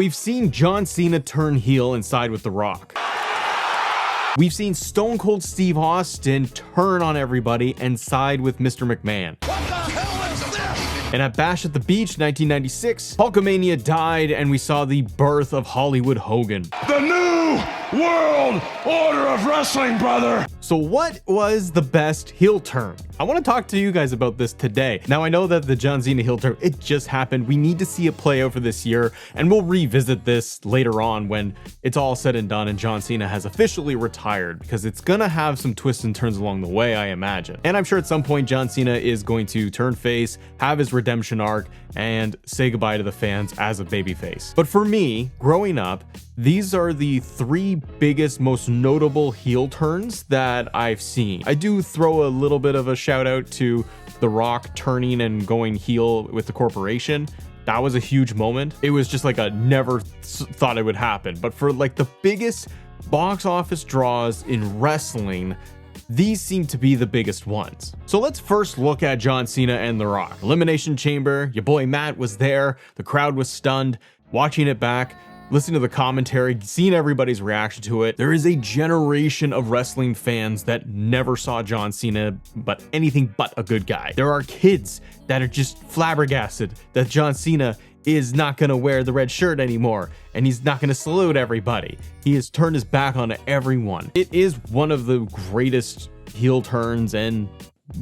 We've seen John Cena turn heel and side with The Rock. We've seen Stone Cold Steve Austin turn on everybody and side with Mr. McMahon. What the hell is this? And at Bash at the Beach 1996, Hulkamania died and we saw the birth of Hollywood Hogan. The new world order of wrestling, brother. So what was the best heel turn? I want to talk to you guys about this today. Now I know that the John Cena heel turn, it just happened. We need to see it play out for this year, and we'll revisit this later on when it's all said and done and John Cena has officially retired, because it's gonna have some twists and turns along the way, I imagine. And I'm sure at some point John Cena is going to turn face, have his redemption arc, and say goodbye to the fans as a babyface. But for me, growing up, these are the three biggest, most notable heel turns that I've seen. I do throw a little bit of a shout out to The Rock turning and going heel with the corporation. That was a huge moment. It was just like a never thought it would happen. But for like the biggest box office draws in wrestling, these seem to be the biggest ones. So let's first look at John Cena and The Rock. Elimination Chamber, your boy Matt was there. The crowd was stunned. Watching it back, listening to the commentary, seeing everybody's reaction to it, there is a generation of wrestling fans that never saw John Cena but anything but a good guy. There are kids that are just flabbergasted that John Cena is not going to wear the red shirt anymore and he's not going to salute everybody. He has turned his back on everyone. It is one of the greatest heel turns and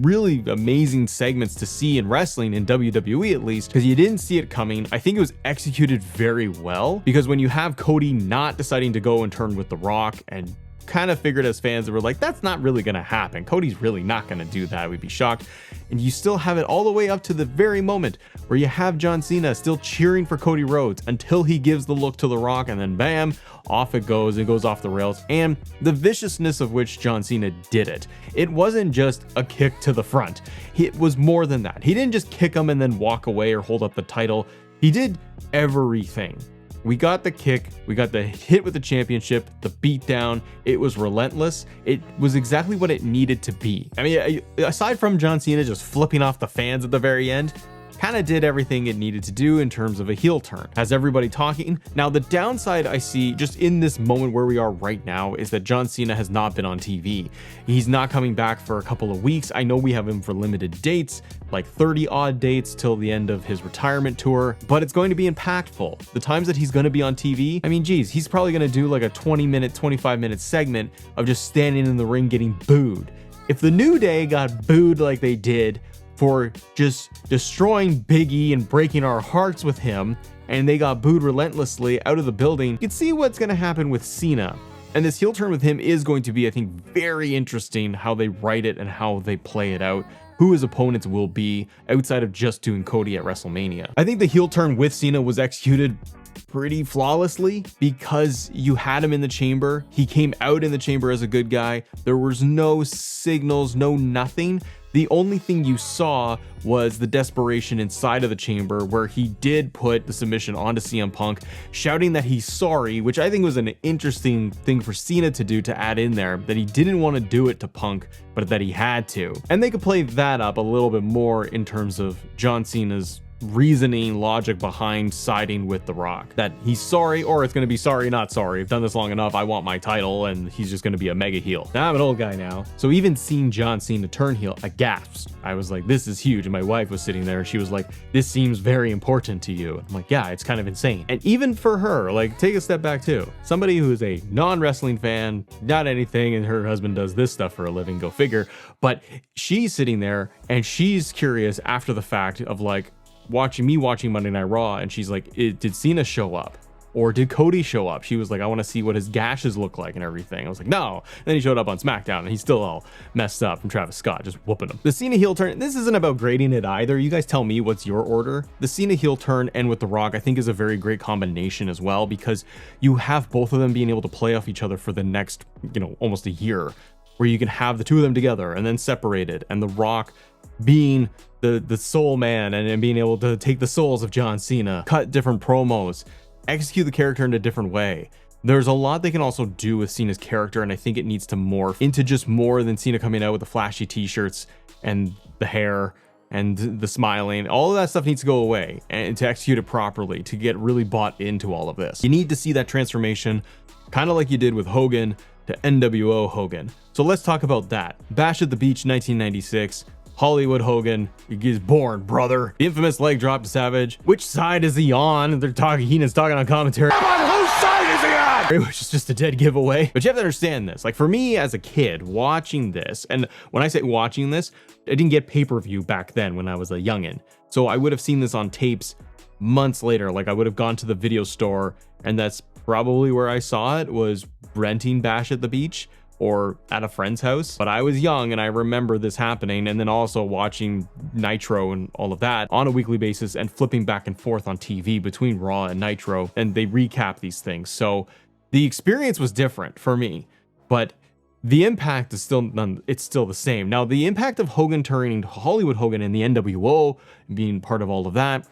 really amazing segments to see in wrestling, in WWE at least, because you didn't see it coming. I think it was executed very well, because when you have Cody not deciding to go and turn with The Rock, and kind of figured as fans that were like, that's not really gonna happen, Cody's really not gonna do that, we'd be shocked, and you still have it all the way up to the very moment where you have John Cena still cheering for Cody Rhodes until he gives the look to The Rock, and then bam, off it goes off the rails. And the viciousness of which John Cena did it, it wasn't just a kick to the front, it was more than that. He didn't just kick him and then walk away or hold up the title, he did everything. We got the kick, we got the hit with the championship, the beatdown. It was relentless. It was exactly what it needed to be. I mean, aside from John Cena just flipping off the fans at the very end, kind of did everything it needed to do in terms of a heel turn. Has everybody talking. Now, the downside I see just in this moment where we are right now is that John Cena has not been on TV. He's not coming back for a couple of weeks. I know we have him for limited dates, like 30 odd dates till the end of his retirement tour, but it's going to be impactful. The times that he's going to be on TV, I mean, geez, he's probably going to do like a 20-minute, 25-minute segment of just standing in the ring getting booed. If the New Day got booed like they did for just destroying Big E and breaking our hearts with him, and they got booed relentlessly out of the building, you can see what's going to happen with Cena. And this heel turn with him is going to be, I think, very interesting how they write it and how they play it out, who his opponents will be outside of just doing Cody at WrestleMania. I think the heel turn with Cena was executed pretty flawlessly because you had him in the chamber. He came out in the chamber as a good guy. There was no signals, no nothing. The only thing you saw was the desperation inside of the chamber where he did put the submission onto CM Punk, shouting that he's sorry, which I think was an interesting thing for Cena to do, to add in there, that he didn't want to do it to Punk, but that he had to. And they could play that up a little bit more in terms of John Cena's reasoning, logic behind siding with The Rock, that he's sorry, or it's going to be sorry not sorry, I've done this long enough, I want my title, and he's just going to be a mega heel. Now I'm an old guy now, so even seeing John Cena turn heel, I gasped. I was like, this is huge. And my wife was sitting there and she was like, this seems very important to you. I'm like, yeah, it's kind of insane. And even for her, like, take a step back too, somebody who is a non-wrestling fan, not anything, and her husband does this stuff for a living, go figure, but she's sitting there and she's curious after the fact of like watching Monday Night Raw, and she's like, did Cena show up? Or did Cody show up? She was like, I want to see what his gashes look like and everything. I was like, no. And then he showed up on SmackDown and he's still all messed up from Travis Scott just whooping him. The Cena heel turn, this isn't about grading it either. You guys tell me what's your order. The Cena heel turn and with The Rock, I think, is a very great combination as well, because you have both of them being able to play off each other for the next, almost a year, where you can have the two of them together and then separated, and The Rock being the soul man and being able to take the souls of John Cena, cut different promos, execute the character in a different way. There's a lot they can also do with Cena's character, and I think it needs to morph into just more than Cena coming out with the flashy t-shirts and the hair and the smiling, all of that stuff needs to go away, and to execute it properly, to get really bought into all of this. You need to see that transformation, kind of like you did with Hogan to NWO Hogan. So let's talk about that. Bash at the Beach 1996. Hollywood Hogan, he's born, brother. The infamous leg drop to Savage. Which side is he on? They're talking, Heenan's talking on commentary. Whose side is he on? It was just a dead giveaway. But you have to understand this. Like, for me as a kid watching this, and when I say watching this, I didn't get pay-per-view back then when I was a youngin'. So I would have seen this on tapes months later. Like, I would have gone to the video store, and that's probably where I saw it, was renting Bash at the Beach or at a friend's house. But I was young and I remember this happening, and then also watching Nitro and all of that on a weekly basis and flipping back and forth on TV between Raw and Nitro, and they recap these things. So the experience was different for me, but the impact is still it's still the same. Now, the impact of Hogan turning Hollywood Hogan and the NWO being part of all of that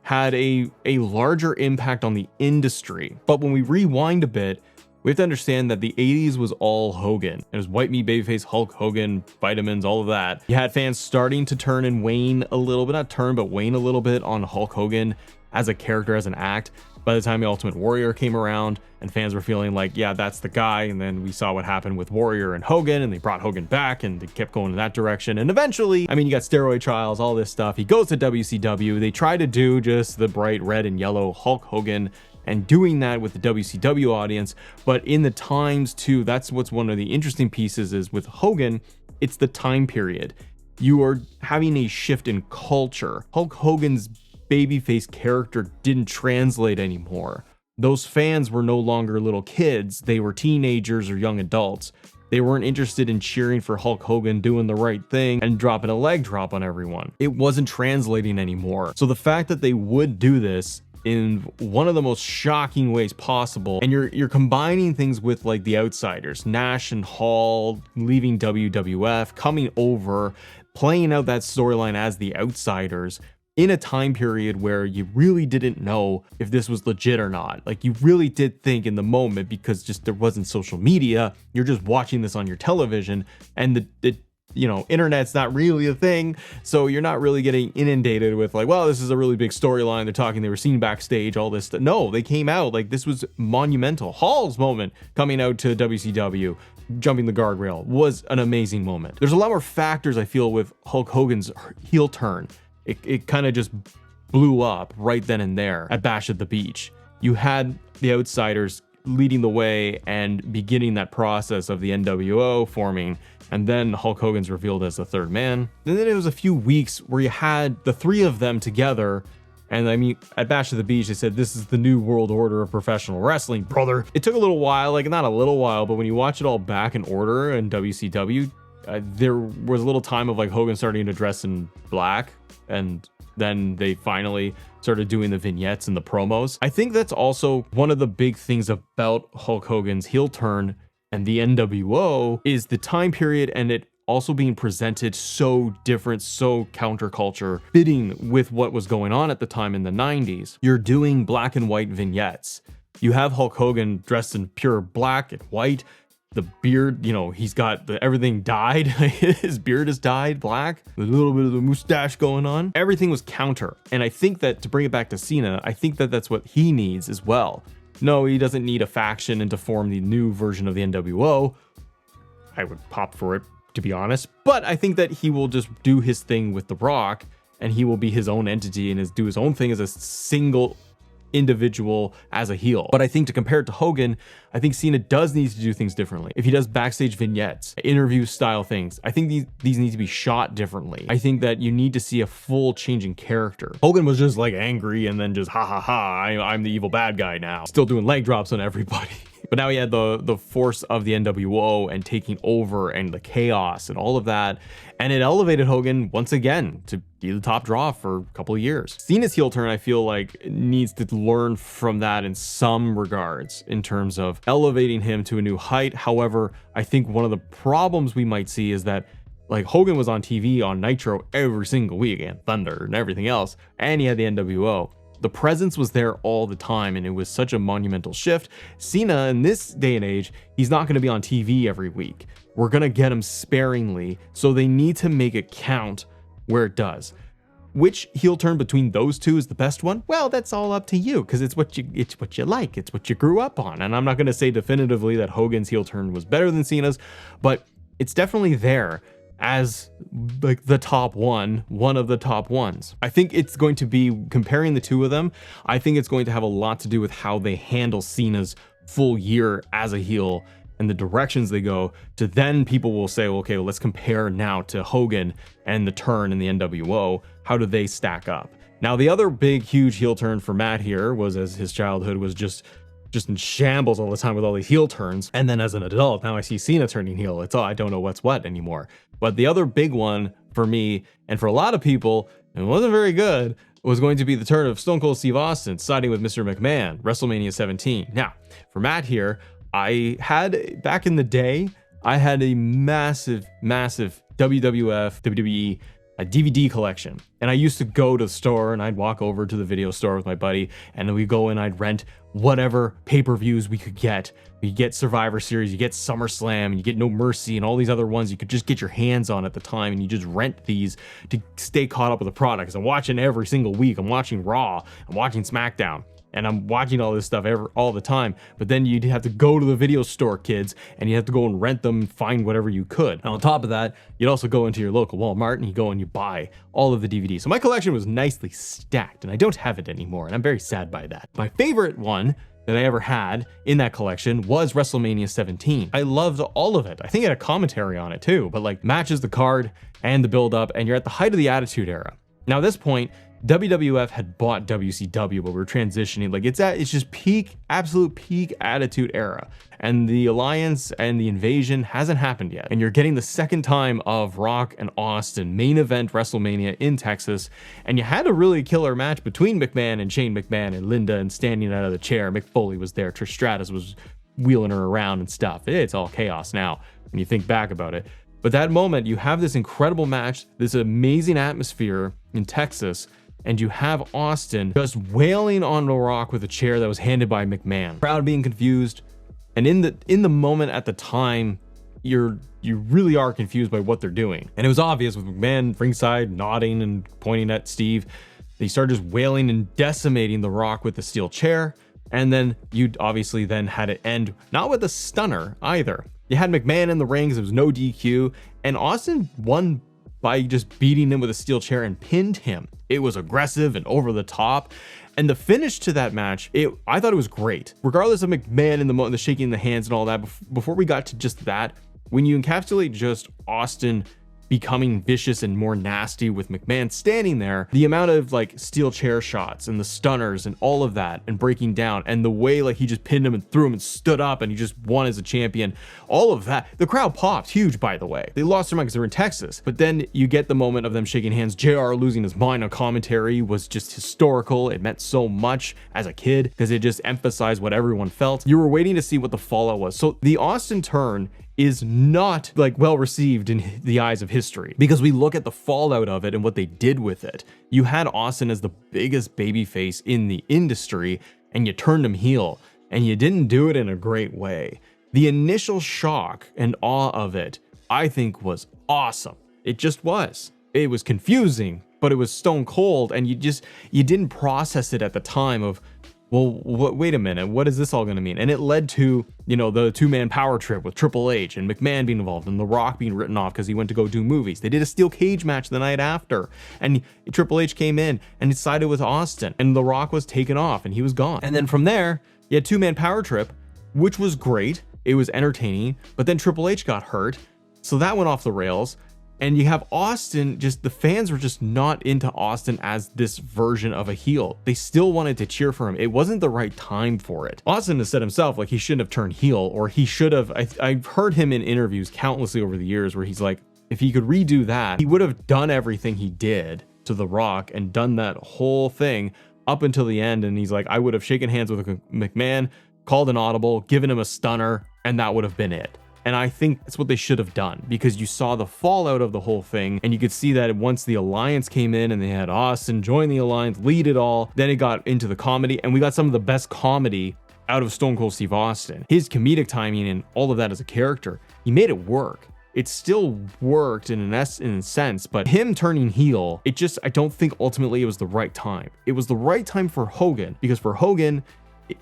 had a larger impact on the industry. But when we rewind a bit, we have to understand that the 80s was all Hogan. It was white meat, babyface, Hulk Hogan, vitamins, all of that. You had fans starting to turn and wane a little bit, not turn, but wane a little bit on Hulk Hogan as a character, as an act. By the time the Ultimate Warrior came around and fans were feeling like, yeah, that's the guy. And then we saw what happened with Warrior and Hogan, and they brought Hogan back and they kept going in that direction. And eventually, I mean, you got steroid trials, all this stuff. He goes to WCW. They try to do just the bright red and yellow Hulk Hogan, and doing that with the WCW audience. But in the times too, that's what's one of the interesting pieces is with Hogan, it's the time period. You are having a shift in culture. Hulk Hogan's babyface character didn't translate anymore. Those fans were no longer little kids. They were teenagers or young adults. They weren't interested in cheering for Hulk Hogan doing the right thing and dropping a leg drop on everyone. It wasn't translating anymore. So the fact that they would do this in one of the most shocking ways possible, and you're combining things with like the outsiders, Nash and Hall leaving WWF, coming over, playing out that storyline as the outsiders in a time period where you really didn't know if this was legit or not. Like, you really did think in the moment, because just there wasn't social media, you're just watching this on your television, and the internet's not really a thing, so you're not really getting inundated with like, well, this is a really big storyline, they're talking, they were seen backstage, all this stuff. No, they came out like this was monumental. Hall's moment coming out to WCW, jumping the guardrail, was an amazing moment. There's a lot more factors I feel with Hulk Hogan's heel turn. It kind of just blew up right then and there at Bash at the Beach. You had the outsiders leading the way and beginning that process of the NWO forming, and then Hulk Hogan's revealed as the third man. And then it was a few weeks where you had the three of them together, and I mean, at Bash at the Beach, they said, this is the new world order of professional wrestling, brother. It took a little while, like not a little while, but when you watch it all back in order in WCW, there was a little time of like Hogan starting to dress in black, and then they finally started doing the vignettes and the promos. I think that's also one of the big things about Hulk Hogan's heel turn and the NWO is the time period, and it also being presented so different, so counterculture, fitting with what was going on at the time in the 90s. You're doing black and white vignettes. You have Hulk Hogan dressed in pure black and white. The beard, he's got everything dyed. His beard is dyed black. There's a little bit of the mustache going on. Everything was counter. And I think that to bring it back to Cena, I think that that's what he needs as well. No, he doesn't need a faction and to form the new version of the NWO. I would pop for it, to be honest. But I think that he will just do his thing with The Rock, and he will be his own entity and do his own thing as a single individual as a heel. But I think to compare it to Hogan, I think Cena does need to do things differently. If he does backstage vignettes, interview style things, I think these need to be shot differently. I think that you need to see a full change in character. Hogan was just like angry and then just I'm the evil bad guy now, still doing leg drops on everybody. But now he had the force of the NWO and taking over and the chaos and all of that. And it elevated Hogan once again to be the top draw for a couple of years. Cena's heel turn, I feel like, needs to learn from that in some regards in terms of elevating him to a new height. However, I think one of the problems we might see is that like Hogan was on TV on Nitro every single week, and Thunder and everything else, and he had the NWO. The presence was there all the time, and it was such a monumental shift. Cena, in this day and age, he's not going to be on TV every week. We're going to get him sparingly, so they need to make it count where it does. which heel turn between those two is the best one? Well, that's all up to you, because it's what you like, it's what you grew up on. And I'm not going to say definitively that Hogan's heel turn was better than Cena's, but it's definitely there as like the top one of the top ones. I think it's going to be, comparing the two of them, I think it's going to have a lot to do with how they handle Cena's full year as a heel and the directions they go to. Then people will say, okay, well, let's compare now to Hogan and the turn in the NWO. How do they stack up? Now, the other big, huge heel turn for Matt here was, as his childhood was just in shambles all the time with all these heel turns. And then as an adult, now I see Cena turning heel. It's all, I don't know what's what anymore. But the other big one for me, and for a lot of people, it wasn't very good, was going to be the turn of Stone Cold Steve Austin siding with Mr. McMahon, WrestleMania 17. Now, for Matt here, I had, back in the day, I had a massive WWF, WWE, a DVD collection. And I used to go to the store and I'd walk over to the video store with my buddy, and then we'd go and I'd rent whatever pay-per-views we could get. You get Survivor Series, you get SummerSlam, and you get No Mercy, and all these other ones you could just get your hands on at the time, and you just rent these to stay caught up with the product. Because I'm watching every single week. I'm watching Raw, I'm watching SmackDown, and I'm watching all this stuff all the time. But then you'd have to go to the video store, kids, and you have to go and rent them, find whatever you could. And on top of that, you'd also go into your local Walmart and you go and you buy all of the DVDs. So my collection was nicely stacked, and I don't have it anymore, and I'm very sad by that. My favorite one that I ever had in that collection was WrestleMania 17. I loved all of it. I think it had a commentary on it too, but like matches, the card, and the build up, and you're at the height of the Attitude Era. Now at this point, WWF had bought WCW, but we're transitioning. Like it's just peak, absolute peak Attitude Era. And the alliance and the invasion hasn't happened yet. And you're getting the second time of Rock and Austin main event WrestleMania in Texas. And you had a really killer match between McMahon and Shane McMahon and Linda, and standing out of the chair, Mick Foley was there. Trish Stratus was wheeling her around and stuff. It's all chaos now when you think back about it. But that moment, you have this incredible match, this amazing atmosphere in Texas, and you have Austin just wailing on The Rock with a chair that was handed by McMahon. Crowd being confused, and in the moment at the time, you really are confused by what they're doing. And it was obvious with McMahon ringside nodding and pointing at Steve. They started just wailing and decimating The Rock with the steel chair, and then you obviously then had it end not with a stunner either. You had McMahon in the rings, there was no DQ, and Austin won by just beating him with a steel chair and pinned him. It was aggressive and over the top. And the finish to that match, I thought it was great. Regardless of McMahon in the shaking the hands and all that, before we got to just that, when you encapsulate just Austin becoming vicious and more nasty with McMahon standing there, the amount of like steel chair shots and the stunners and all of that and breaking down, and the way like he just pinned him and threw him and stood up and he just won as a champion, all of that, the crowd popped huge. By the way, they lost their mind because they're in Texas, but then you get the moment of them shaking hands. JR losing his mind on commentary was just historical. It meant so much as a kid because it just emphasized what everyone felt. You were waiting to see what the fallout was. So the Austin turn is not like well received in the eyes of history because we look at the fallout of it and what they did with it. You had Austin as the biggest babyface in the industry, and you turned him heel, and you didn't do it in a great way. The initial shock and awe of it, I think, was awesome. It just was. It was confusing, but it was stone cold, and you didn't process it at the time of, well, wait a minute, what is this all going to mean? And it led to, the two-man power trip with Triple H and McMahon being involved and The Rock being written off because he went to go do movies. They did a steel cage match the night after, and Triple H came in and sided with Austin, and The Rock was taken off and he was gone. And then from there, you had two-man power trip, which was great. It was entertaining, but then Triple H got hurt, so that went off the rails. And you have Austin, just the fans were just not into Austin as this version of a heel. They still wanted to cheer for him. It wasn't the right time for it. Austin has said himself, like, he shouldn't have turned heel, or he should have. I've heard him in interviews countlessly over the years where he's like, if he could redo that, he would have done everything he did to The Rock and done that whole thing up until the end. And he's like, I would have shaken hands with McMahon, called an audible, given him a stunner, and that would have been it. And I think that's what they should have done, because you saw the fallout of the whole thing, and you could see that once the alliance came in and they had Austin join the alliance, lead it all, then it got into the comedy, and we got some of the best comedy out of Stone Cold Steve Austin. His comedic timing and all of that as a character, he made it work. it still worked in a sense, but him turning heel, I don't think ultimately it was the right time. It was the right time for Hogan, because for Hogan,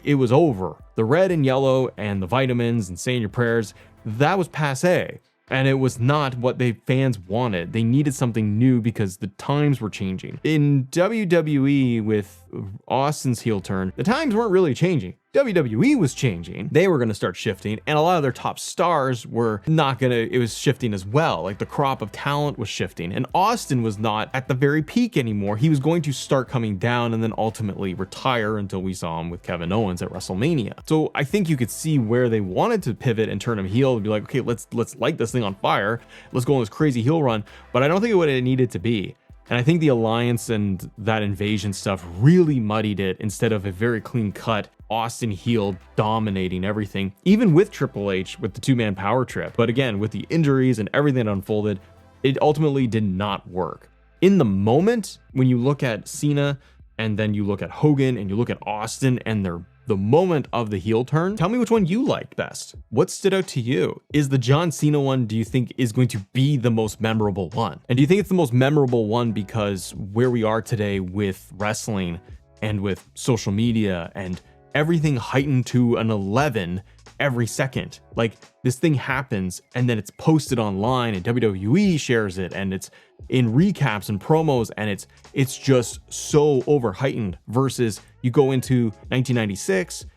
it was over. The red and yellow and the vitamins and saying your prayers, that was passé. And it was not what the fans wanted. They needed something new because the times were changing. In WWE with Austin's heel turn, the times weren't really changing. WWE was changing. They were going to start shifting, and a lot of their top stars were not going to, it was shifting as well. Like the crop of talent was shifting, and Austin was not at the very peak anymore. He was going to start coming down and then ultimately retire until we saw him with Kevin Owens at WrestleMania. So I think you could see where they wanted to pivot and turn him heel and be like, okay, let's light this thing on fire. Let's go on this crazy heel run. But I don't think it would have needed to be. And I think the alliance and that invasion stuff really muddied it instead of a very clean cut Austin heel dominating everything, even with Triple H with the two-man power trip. But again, with the injuries and everything that unfolded, it ultimately did not work. In the moment, when you look at Cena and then you look at Hogan and you look at Austin and the moment of the heel turn, tell me which one you liked best. What stood out to you? Is the John Cena one, do you think, is going to be the most memorable one? And do you think it's the most memorable one because where we are today with wrestling and with social media and everything heightened to an 11 every second? Like, this thing happens and then it's posted online and WWE shares it and it's in recaps and promos and it's just so over heightened versus you go into 1996,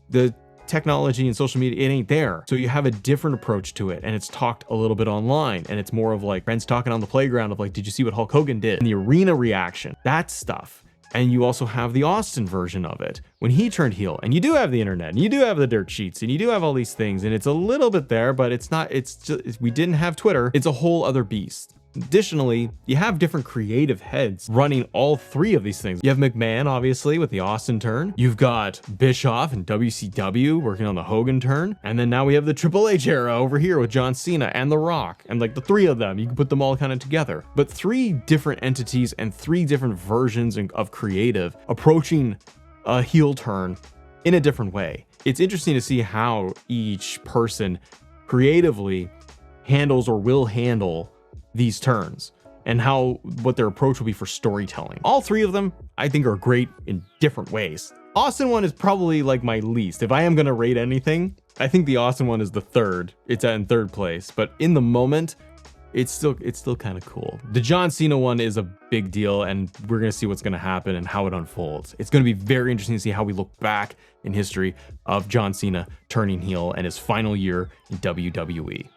the technology and social media, it ain't there. So you have a different approach to it and it's talked a little bit online and it's more of like friends talking on the playground of like, did you see what Hulk Hogan did? And the arena reaction, that stuff. And you also have the Austin version of it when he turned heel, and you do have the internet and you do have the dirt sheets and you do have all these things, and it's a little bit there, but it's not, it's just, we didn't have Twitter. It's a whole other beast. Additionally, you have different creative heads running all three of these things. You have McMahon, obviously, with the Austin turn. You've got Bischoff and WCW working on the Hogan turn. And then now we have the Triple H era over here with John Cena and The Rock. And like the three of them, you can put them all kind of together. But three different entities and three different versions of creative approaching a heel turn in a different way. It's interesting to see how each person creatively handles or will handle these turns and what their approach will be for storytelling. All three of them, I think, are great in different ways. Austin one is probably like my least. If I am going to rate anything, I think the Austin one is the third. It's in third place, but in the moment, it's still kind of cool. The John Cena one is a big deal, and we're going to see what's going to happen and how it unfolds. It's going to be very interesting to see how we look back in history of John Cena turning heel and his final year in WWE.